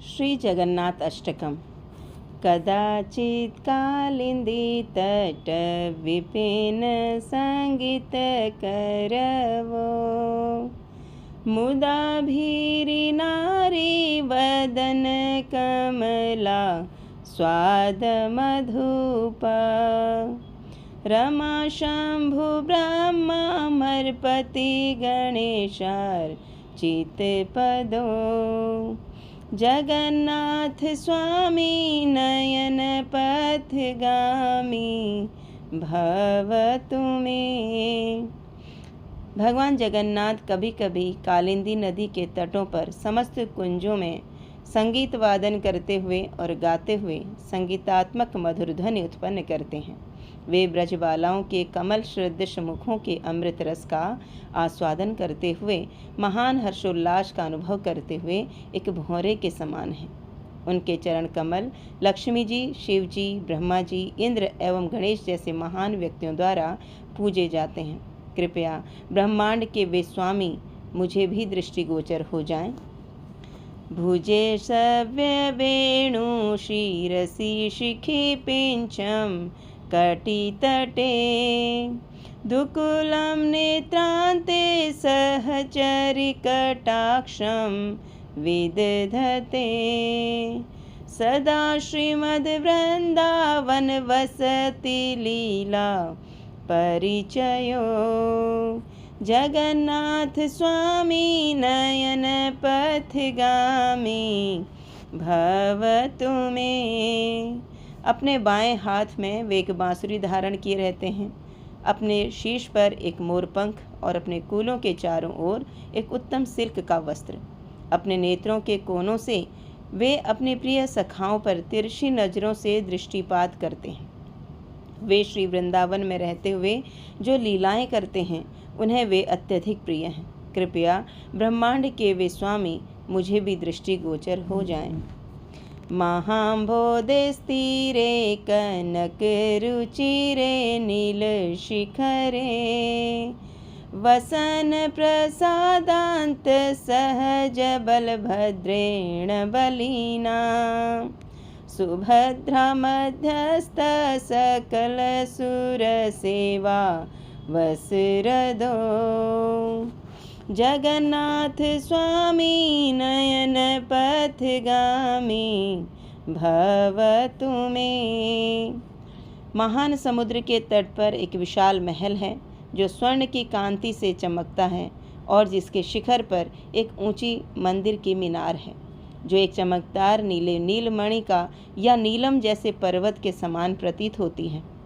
श्री जगन्नाथ अष्टकम। कदाचित् कालिंदी तट विपिन संगीत करवो, मुदा भीरी नारी वदन कमला स्वाद मधुपा। रमा शंभु ब्रह्मा मरपति गणेशार चित पदो, जगन्नाथ स्वामी नयन पथगामी भव तुम्हें। भगवान जगन्नाथ कभी कभी कालिंदी नदी के तटों पर समस्त कुंजों में संगीत वादन करते हुए और गाते हुए संगीतात्मक मधुर ध्वनि उत्पन्न करते हैं। वे ब्रजबालाओं के कमल सदृश मुखों के अमृत रस का आस्वादन करते हुए महान हर्षोल्लास का अनुभव करते हुए एक भौरे के समान हैं। उनके चरण कमल लक्ष्मी जी, शिव जी, ब्रह्मा जी, इंद्र एवं गणेश जैसे महान व्यक्तियों द्वारा पूजे जाते हैं। कृपया ब्रह्मांड के वे स्वामी मुझे भी दृष्टिगोचर हो जाएं। भुजे सव्य वेणु शिरसि शिखि पिंचम कटितटे, दुकुलं नेत्रान्ते सहचरि कटाक्षं विदधते। सदा श्रीमद्वृन्दावन वसति लीला परिचयो, जगन्नाथ स्वामी नयन पथगामी भवतु मे। अपने बाएं हाथ में वे एक बांसुरी धारण किए रहते हैं, अपने शीश पर एक मोरपंख और अपने कूलों के चारों ओर एक उत्तम सिल्क का वस्त्र। अपने नेत्रों के कोनों से वे अपने प्रिय सखाओं पर तिरछी नजरों से दृष्टिपात करते हैं। वे श्री वृंदावन में रहते हुए जो लीलाएं करते हैं उन्हें वे अत्यधिक प्रिय हैं। कृपया ब्रह्मांड के वे स्वामी मुझे भी दृष्टिगोचर हो जाएं। महाम्भोधे स्थिरे कनक रुचिरे नील शिखरे, वसन प्रसादांत सहज बलभद्रेण बलिना, सुभद्रा मध्यस्थ सकल सुर सेवा वसरदो, जगन्नाथ स्वामी नयन पथगामी भवतु मे। महान समुद्र के तट पर एक विशाल महल है जो स्वर्ण की कांति से चमकता है और जिसके शिखर पर एक ऊंची मंदिर की मीनार है जो एक चमकदार नीले नीलमणि का या नीलम जैसे पर्वत के समान प्रतीत होती है।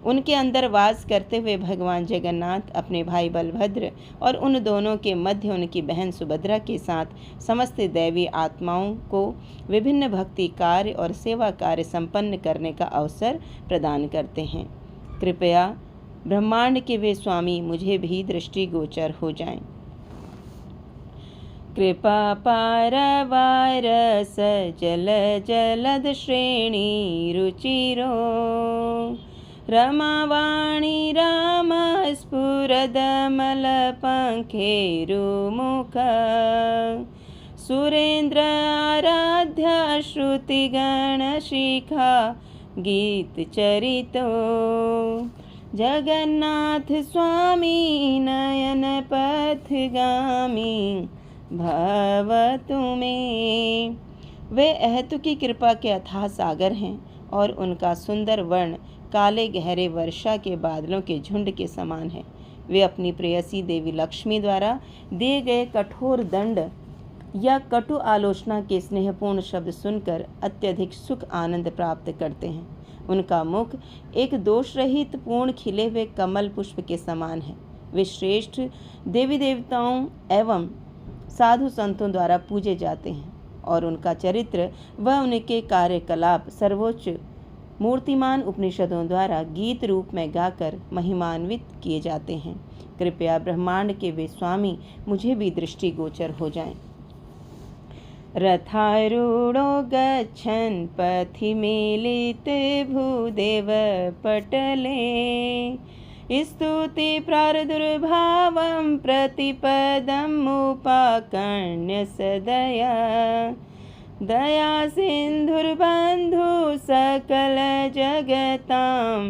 उनके अंदर वास करते हुए भगवान जगन्नाथ अपने भाई बलभद्र और उन दोनों के मध्य उनकी बहन सुभद्रा के साथ समस्त दैवी आत्माओं को विभिन्न भक्ति कार्य और सेवा कार्य संपन्न करने का अवसर प्रदान करते हैं। कृपया ब्रह्मांड के वे स्वामी मुझे भी दृष्टिगोचर हो जाएं। कृपा पारवार सजल जलद श्रेणी रुचिरो, रमावाणी राम स्फुरदमल पंखेरुमुख, सुरेंद्र आराध्य श्रुतिगण शिखा गीत चरितो, जगन्नाथ स्वामी नयन पथगामी भवतु मे। वे अहेतु की कृपा के अथाह सागर हैं और उनका सुंदर वर्ण काले गहरे वर्षा के बादलों के झुंड के समान है। वे अपनी प्रेयसी देवी लक्ष्मी द्वारा दिए गए कठोर दंड या कटु आलोचना के स्नेहपूर्ण शब्द सुनकर अत्यधिक सुख आनंद प्राप्त करते हैं। उनका मुख एक दोष रहित पूर्ण खिले हुए कमल पुष्प के समान है। वे श्रेष्ठ देवी देवताओं एवं साधु संतों द्वारा पूजे जाते हैं और उनका चरित्र व उनके कार्यकलाप सर्वोच्च मूर्तिमान उपनिषदों द्वारा गीत रूप में गाकर महिमान्वित किए जाते हैं। कृपया ब्रह्मांड के वे स्वामी मुझे भी दृष्टिगोचर हो जाएं। रथारूढ़ो गच्छन् पथि मेलित भूदेव पटले, स्तुति प्रारदुर्भावं प्रतिपदम् उपाकर्ण्य सदया, दया सिंधुर्बंधु सकल जगतां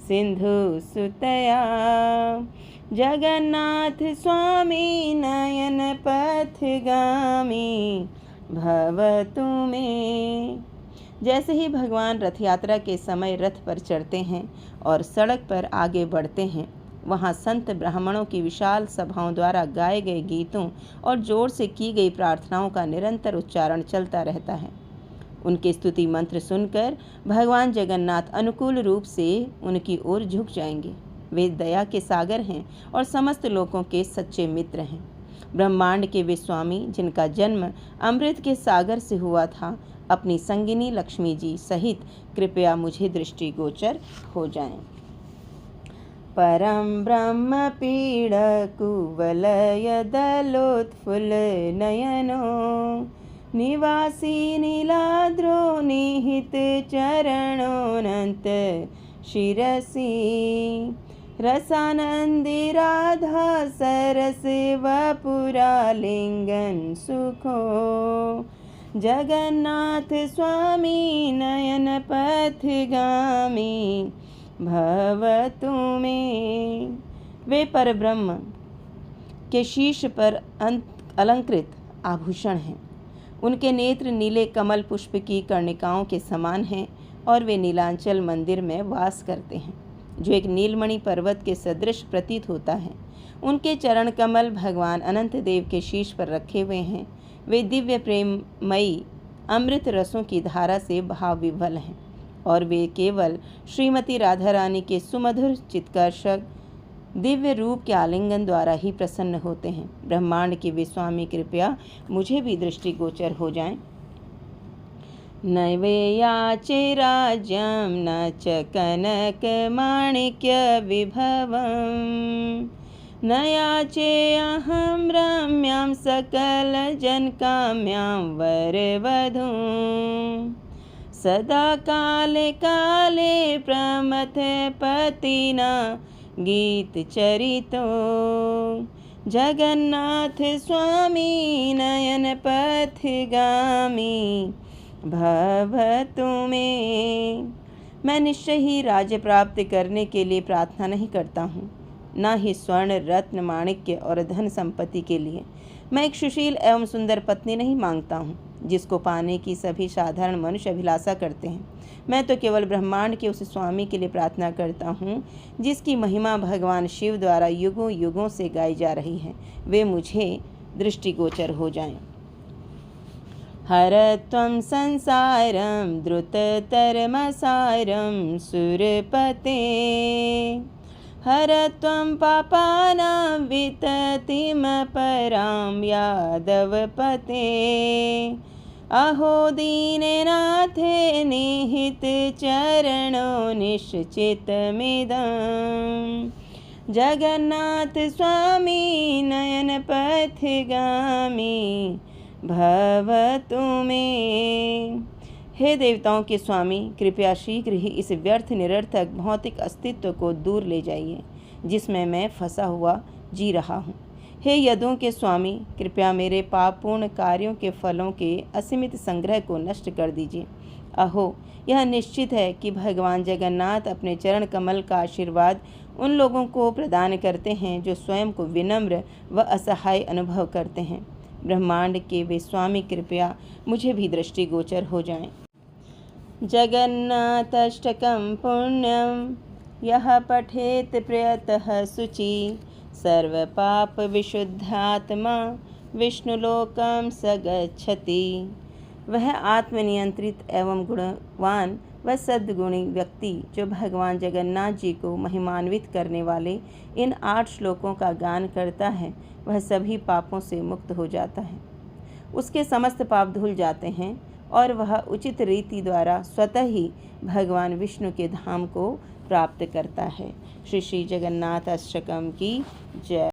सिंधु सुतया जगन्नाथ स्वामी नयन पथगामी भवतु मे। जैसे ही भगवान रथ यात्रा के समय रथ पर चढ़ते हैं और सड़क पर आगे बढ़ते हैं, वहाँ संत ब्राह्मणों की विशाल सभाओं द्वारा गाए गए गीतों और जोर से की गई प्रार्थनाओं का निरंतर उच्चारण चलता रहता है। उनके स्तुति मंत्र सुनकर भगवान जगन्नाथ अनुकूल रूप से उनकी ओर झुक जाएंगे। वे दया के सागर हैं और समस्त लोगों के सच्चे मित्र हैं। ब्रह्मांड के वे स्वामी, जिनका जन्म अमृत के सागर से हुआ था, अपनी संगिनी लक्ष्मी जी सहित कृपया मुझे दृष्टिगोचर हो जाएं। परम ब्रह्म पीड़ कुवलय दलोत्फुल्ल नयनो निवासी नीलाद्रो निहित चरणोनंत शिरसी रसानंदी राधा सरस वपुरा लिंगन सुखो जगन्नाथ स्वामी नयन पथगामी भवतु मे। वे परब्रह्म के शीर्ष पर अलंकृत आभूषण हैं। उनके नेत्र नीले कमल पुष्प की कर्णिकाओं के समान हैं और वे नीलांचल मंदिर में वास करते हैं, जो एक नीलमणि पर्वत के सदृश प्रतीत होता है। उनके चरण कमल भगवान अनंत देव के शीर्ष पर रखे हुए हैं। वे दिव्य प्रेममयी अमृत रसों की धारा से भाव विभल हैं और वे केवल श्रीमती राधा रानी के सुमधुर चित्कर्षक दिव्य रूप के आलिंगन द्वारा ही प्रसन्न होते हैं। ब्रह्मांड के वे स्वामी कृपया मुझे भी दृष्टिगोचर हो जाएं। नैवे याचे राज्यं न च कनक माणिक्य विभवम् न याचे अहं रम्यां सकल जनकाम्यां वरवधूं सदा काले काले प्रमथ पतिना गीत चरितो जगन्नाथ स्वामी नयन पथगामी भवतु मे। मैं निश्चय ही राज्य प्राप्त करने के लिए प्रार्थना नहीं करता हूँ, न ही स्वर्ण रत्न माणिक्य और धन संपत्ति के लिए। मैं एक सुशील एवं सुंदर पत्नी नहीं मांगता हूँ, जिसको पाने की सभी साधारण मनुष्य अभिलाषा करते हैं। मैं तो केवल ब्रह्मांड के उस स्वामी के लिए प्रार्थना करता हूँ, जिसकी महिमा भगवान शिव द्वारा युगों युगों से गाई जा रही है। वे मुझे दृष्टिगोचर हो जाएं। हर त्वं संसारं द्रुततरमसारं सुरपते हर त्वं पापानां विततिं परां यादवपते अहो दीननाथे निहित चरणो निश्चितमिदं जगन्नाथ स्वामी नयन पथगामी भवतु मे। हे देवताओं के स्वामी, कृपया शीघ्र ही इस व्यर्थ निरर्थक भौतिक अस्तित्व को दूर ले जाइए, जिसमें मैं फंसा हुआ जी रहा हूँ। हे यदों के स्वामी, कृपया मेरे पापपूर्ण कार्यों के फलों के असीमित संग्रह को नष्ट कर दीजिए। अहो, यह निश्चित है कि भगवान जगन्नाथ अपने चरण कमल का आशीर्वाद उन लोगों को प्रदान करते हैं जो स्वयं को विनम्र व असहाय अनुभव करते हैं। ब्रह्मांड के वे स्वामी कृपया मुझे भी दृष्टिगोचर हो जाएं। जगन्नाथाष्टकं पुण्यं यः पठेत प्रयतः शुचि सर्वपाप विशुद्धात्मा विष्णुलोकं स गच्छति। वह आत्मनियंत्रित एवं गुणवान व सद्गुणी व्यक्ति जो भगवान जगन्नाथ जी को महिमान्वित करने वाले इन 8 श्लोकों का गान करता है, वह सभी पापों से मुक्त हो जाता है। उसके समस्त पाप धुल जाते हैं और वह उचित रीति द्वारा स्वतः ही भगवान विष्णु के धाम को प्राप्त करता है। श्री श्री जगन्नाथ अष्टकम की जय।